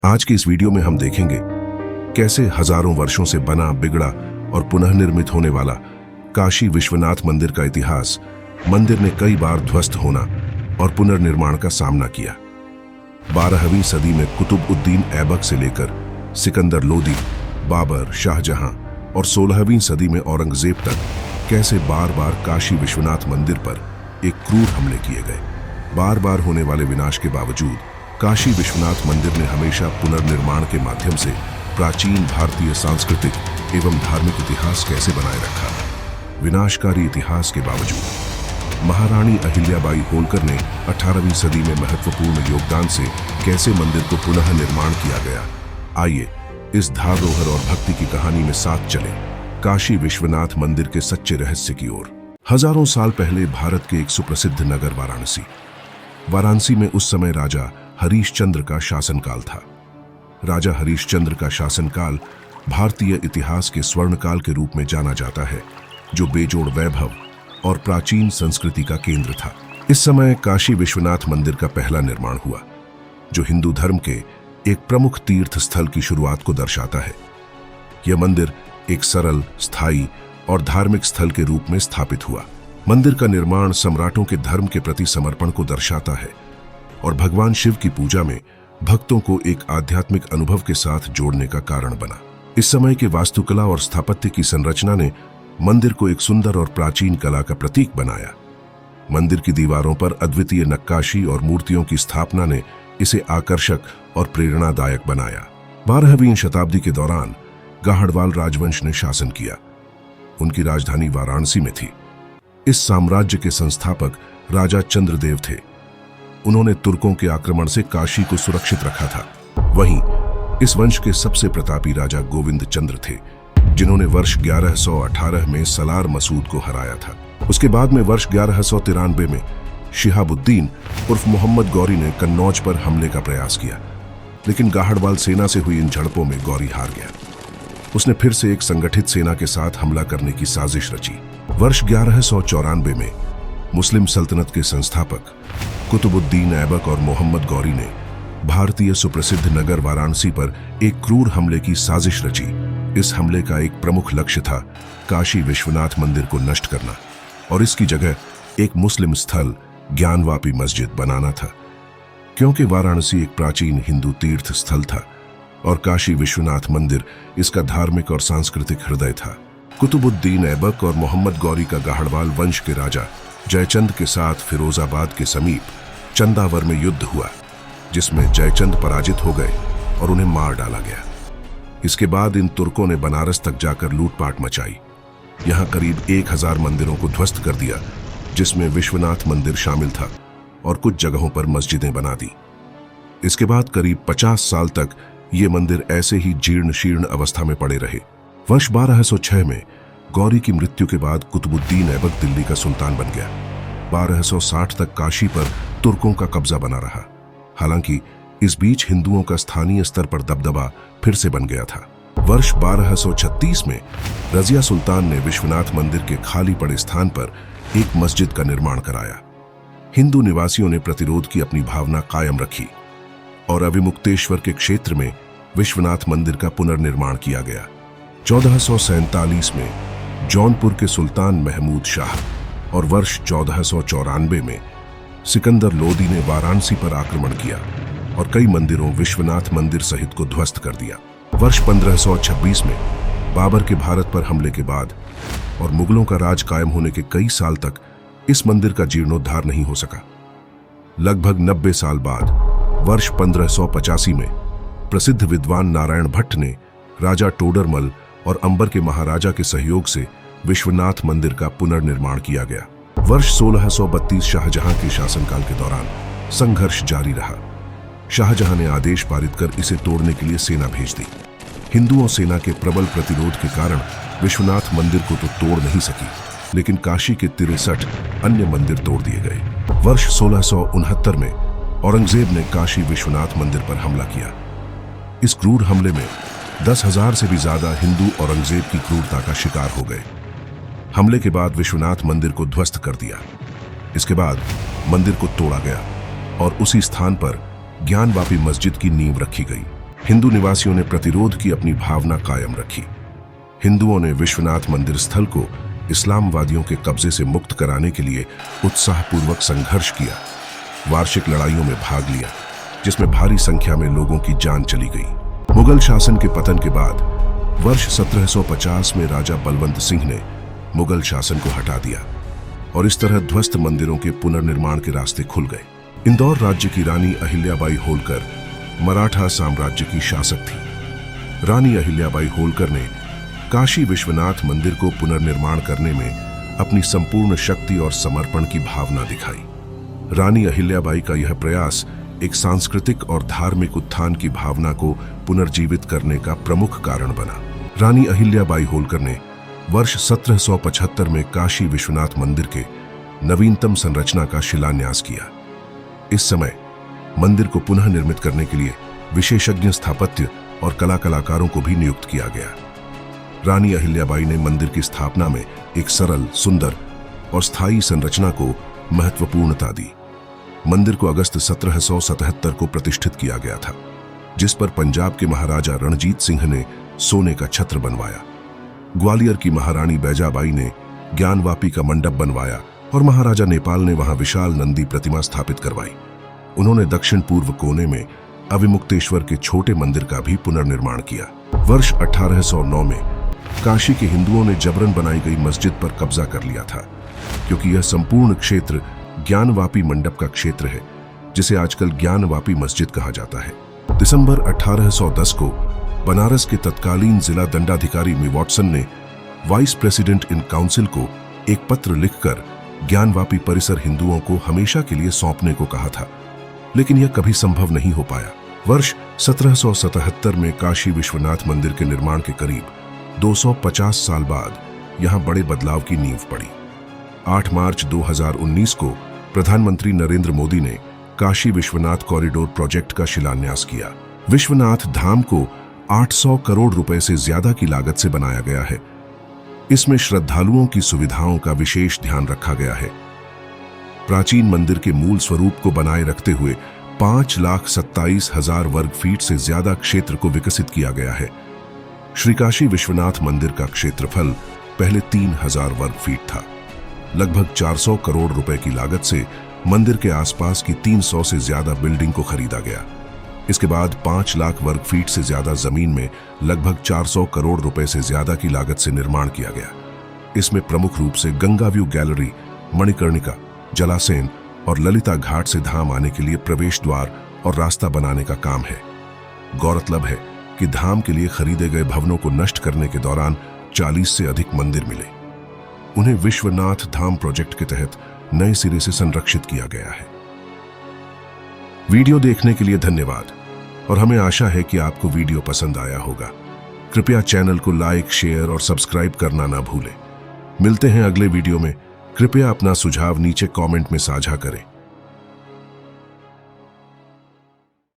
आज की इस वीडियो में हम देखेंगे कैसे हजारों वर्षों से बना, बिगड़ा और पुनः निर्मित होने वाला काशी विश्वनाथ मंदिर का इतिहास। मंदिर ने कई बार ध्वस्त होना और पुनर्निर्माण का सामना किया। 12वीं सदी में कुतुबउद्दीन ऐबक से लेकर सिकंदर लोदी, बाबर, शाहजहां और 16वीं सदी में औरंगजेब तक कैसे बार बार काशी विश्वनाथ मंदिर पर एक क्रूर हमले किए गए। बार बार होने वाले विनाश के बावजूद काशी विश्वनाथ मंदिर ने हमेशा पुनर्निर्माण के माध्यम से प्राचीन भारतीय सांस्कृतिक एवं धार्मिक इतिहास कैसे बनाए रखा। विनाशकारी इतिहास के बावजूद महारानी अहिल्याबाई होलकर ने 18वीं सदी में महत्वपूर्ण योगदान से कैसे मंदिर को पुनः निर्माण किया गया। आइए इस धारोहर और भक्ति की कहानी में साथ चलें काशी विश्वनाथ मंदिर के सच्चे रहस्य की ओर। हजारों साल पहले भारत के एक सुप्रसिद्ध नगर वाराणसी में उस समय राजा हरीशचंद्र का शासनकाल था। राजा हरीशचंद्र का शासनकाल भारतीय इतिहास के स्वर्णकाल के रूप में जाना जाता है, जो बेजोड़ वैभव और प्राचीन संस्कृति का केंद्र था। इस समय काशी विश्वनाथ मंदिर का पहला निर्माण हुआ, जो हिंदू धर्म के एक प्रमुख तीर्थ स्थल की शुरुआत को दर्शाता है। यह मंदिर एक सरल, स्थायी और धार्मिक स्थल के रूप में स्थापित हुआ। मंदिर का निर्माण सम्राटों के धर्म के प्रति समर्पण को दर्शाता है और भगवान शिव की पूजा में भक्तों को एक आध्यात्मिक अनुभव के साथ जोड़ने का कारण बना। इस समय के वास्तुकला और स्थापत्य की संरचना ने मंदिर को एक सुंदर और प्राचीन कला का प्रतीक बनाया। मंदिर की दीवारों पर अद्वितीय नक्काशी और मूर्तियों की स्थापना ने इसे आकर्षक और प्रेरणादायक बनाया। 12वीं शताब्दी के दौरान गाहड़वाल राजवंश ने शासन किया। उनकी राजधानी वाराणसी में थी। इस साम्राज्य के संस्थापक राजा चंद्रदेव थे। उन्होंने तुर्कों के आक्रमण से काशी को सुरक्षित रखा था। वहीं इस वंश के सबसे प्रतापी राजा गोविंद चंद्र थे, जिन्होंने वर्ष 1118 में सलार मसूद को हराया था। उसके बाद में वर्ष 1193 में शिहाबुद्दीन उर्फ मोहम्मद गौरी ने कन्नौज पर हमले का प्रयास किया, लेकिन गाहड़वाल सेना से हुई इन झड़पों में गौरी हार गया। उसने फिर से एक संगठित सेना के साथ हमला करने की साजिश रची। वर्ष 1194 में मुस्लिम सल्तनत के संस्थापक कुतुबउद्दीन ऐबक और मोहम्मद गौरी ने भारतीय सुप्रसिद्ध नगर वाराणसी पर एक क्रूर हमले की साजिश रची। इस हमले का एक प्रमुख लक्ष्य था काशी विश्वनाथ मंदिर को नष्ट करना और इसकी जगह एक मुस्लिम स्थल ज्ञानवापी मस्जिद बनाना था। क्योंकि वाराणसी एक प्राचीन हिंदू तीर्थ स्थल था और काशी विश्वनाथ मंदिर इसका धार्मिक और सांस्कृतिक हृदय था। कुतुबउद्दीन ऐबक और मोहम्मद गौरी का गाहड़वाल वंश के राजा जयचंद के साथ फिरोजाबाद के समीप चंदावर में युद्ध हुआ, जिसमें जयचंद पराजित हो गए और उन्हें मार डाला गया। इसके बाद इन तुर्कों ने बनारस तक जाकर लूटपाट मचाई। यहां करीब 1000 मंदिरों को ध्वस्त कर दिया, जिसमें विश्वनाथ मंदिर शामिल था, और कुछ जगहों पर मस्जिदें बना दी। इसके बाद करीब 50 साल तक ये मंदिर ऐसे ही जीर्ण शीर्ण अवस्था में पड़े रहे। वर्ष 1206 में गौरी की मृत्यु के बाद कुतुबउद्दीन ऐबक दिल्ली का सुल्तान बन गया। 1260 तक काशी पर तुर्कों का कब्जा बना रहा। हालांकि इस बीच हिंदुओं का स्थानीय स्तर पर दबदबा फिर से बन गया था। वर्ष 1236 में रजिया सुल्तान ने विश्वनाथ मंदिर के खाली पड़े स्थान पर एक मस्जिद का निर्माण कराया। हिंदू निवासियों ने प्रतिरोध की अपनी भावना कायम रखी और अविमुक्तेश्वर के क्षेत्र में विश्वनाथ मंदिर का पुनर्निर्माण किया गया। 1447 में जौनपुर के सुल्तान महमूद शाह और वर्ष 1494 में सिकंदर लोदी ने वाराणसी पर आक्रमण किया और कई मंदिरों, विश्वनाथ मंदिर सहित को ध्वस्त कर दिया। वर्ष 1526 में बाबर के भारत पर हमले के बाद और मुगलों का राज कायम होने के कई साल तक इस मंदिर का जीर्णोद्धार नहीं हो सका। लगभग 90 साल बाद वर्ष 1585 में प्रसिद्ध विद्वान नारायण भट्ट ने राजा टोडरमल और अंबर के महाराजा के सहयोग से विश्वनाथ मंदिर का पुनर्निर्माण किया गया। वर्ष 1632 शाहजहां के शासनकाल के दौरान संघर्ष जारी रहा। शाहजहां ने आदेश पारित कर इसे तोड़ने के लिए सेना भेज दी। हिंदुओं सेना के प्रबल प्रतिरोध के कारण विश्वनाथ मंदिर को तो तोड़ नहीं सकी, लेकिन काशी के 63 अन्य मंदिर तोड़ दिए गए। वर्ष 1669 में औरंगजेब ने काशी विश्वनाथ मंदिर पर हमला किया। इस क्रूर हमले में 10,000 से भी ज्यादा हिंदू औरंगजेब की क्रूरता का शिकार हो गए। हमले के बाद विश्वनाथ मंदिर को ध्वस्त कर दिया। इसके बाद मंदिर को तोड़ा गया और उसी स्थान पर ज्ञानवापी मस्जिद की नींव रखी गई। हिंदू निवासियों ने प्रतिरोध की अपनी भावना कायम रखी। हिंदुओं ने विश्वनाथ मंदिर स्थल को इस्लामवादियों के कब्जे से मुक्त कराने के लिए उत्साहपूर्वक संघर्ष किया। वार्षिक लड़ाइयों में भाग लिया, जिसमें भारी संख्या में लोगों की जान चली गई। मुगल शासन के पतन के बाद वर्ष 1750 में राजा बलवंत सिंह ने मुगल शासन को हटा दिया और इस तरह ध्वस्त मंदिरों के पुनर्निर्माण के रास्ते खुल गए। इंदौर राज्य की रानी अहिल्याबाई होलकर मराठा साम्राज्य की शासक थी। रानी अहिल्याबाई होलकर ने काशी विश्वनाथ मंदिर को पुनर्निर्माण करने में अपनी संपूर्ण शक्ति और समर्पण की भावना दिखाई। रानी अहिल्याबाई का यह प्रयास एक सांस्कृतिक और धार्मिक उत्थान की भावना को पुनर्जीवित करने का प्रमुख कारण बना। रानी अहिल्याबाई होलकर ने वर्ष 1775 में काशी विश्वनाथ मंदिर के नवीनतम संरचना का शिलान्यास किया। इस समय मंदिर को पुनः निर्मित करने के लिए विशेषज्ञ स्थापत्य और कलाकारों को भी नियुक्त किया गया। रानी अहिल्याबाई ने मंदिर की स्थापना में एक सरल, सुंदर और स्थायी संरचना को महत्वपूर्णता दी। मंदिर को अगस्त 1777 को प्रतिष्ठित किया गया था, जिस पर पंजाब के महाराजा रणजीत सिंह ने सोने का छत्र बनवाया। ग्वालियर की महारानी बैजाबाई ने ज्ञानवापी का मंडप बनवाया और महाराजा नेपाल ने वहां विशाल नंदी प्रतिमा स्थापित करवाई। उन्होंने दक्षिण पूर्व कोने में अविमुक्तेश्वर के छोटे मंदिर का भी पुनर्निर्माण किया। वर्ष 1809 में काशी के हिंदुओं ने जबरन बनाई गई मस्जिद पर कब्जा कर लिया था, क्योंकि यह संपूर्ण क्षेत्र ज्ञानवापी मंडप का क्षेत्र है, जिसे आजकल ज्ञानवापी मस्जिद कहा जाता है। दिसंबर 1810 को बनारस के तत्कालीन जिला दंडाधिकारी मी वॉटसन ने वाइस प्रेसिडेंट इन काउंसिल को एक पत्र लिखकर ज्ञानवापी परिसर हिंदुओं को हमेशा के लिए सौंपने को कहा था, लेकिन यह कभी संभव नहीं हो पाया। वर्ष 1777 में काशी विश्वनाथ मंदिर के निर्माण के करीब 250 साल बाद यहां बड़े बदलाव की नींव पड़ी। 8 मार्च 2019 को प्रधानमंत्री नरेंद्र मोदी ने काशी विश्वनाथ कॉरिडोर प्रोजेक्ट का शिलान्यास किया। विश्वनाथ धाम को 800 करोड़ रुपए से ज्यादा की लागत से बनाया गया है। इसमें श्रद्धालुओं की सुविधाओं का विशेष ध्यान रखा गया है। प्राचीन मंदिर के मूल स्वरूप को बनाए रखते हुए 5,27,000 वर्ग फीट से ज्यादा क्षेत्र को विकसित किया गया है। श्री काशी विश्वनाथ मंदिर का क्षेत्रफल पहले 3,000 वर्ग फीट था। लगभग 400 करोड़ रुपए की लागत से मंदिर के आसपास की 300 से ज्यादा बिल्डिंग को खरीदा गया। इसके बाद 5 लाख वर्ग फीट से ज्यादा जमीन में लगभग 400 करोड़ रुपए से ज्यादा की लागत से निर्माण किया गया। इसमें प्रमुख रूप से गंगा व्यू गैलरी, मणिकर्णिका, जलासेन और ललिता घाट से धाम आने के लिए प्रवेश द्वार और रास्ता बनाने का काम है। गौरतलब है कि धाम के लिए खरीदे गए भवनों को नष्ट करने के दौरान 40 से अधिक मंदिर मिले। उन्हें विश्वनाथ धाम प्रोजेक्ट के तहत नए सिरे से संरक्षित किया गया है। वीडियो देखने के लिए धन्यवाद और हमें आशा है कि आपको वीडियो पसंद आया होगा। कृपया चैनल को लाइक, शेयर और सब्सक्राइब करना ना भूलें। मिलते हैं अगले वीडियो में। कृपया अपना सुझाव नीचे कमेंट में साझा करें।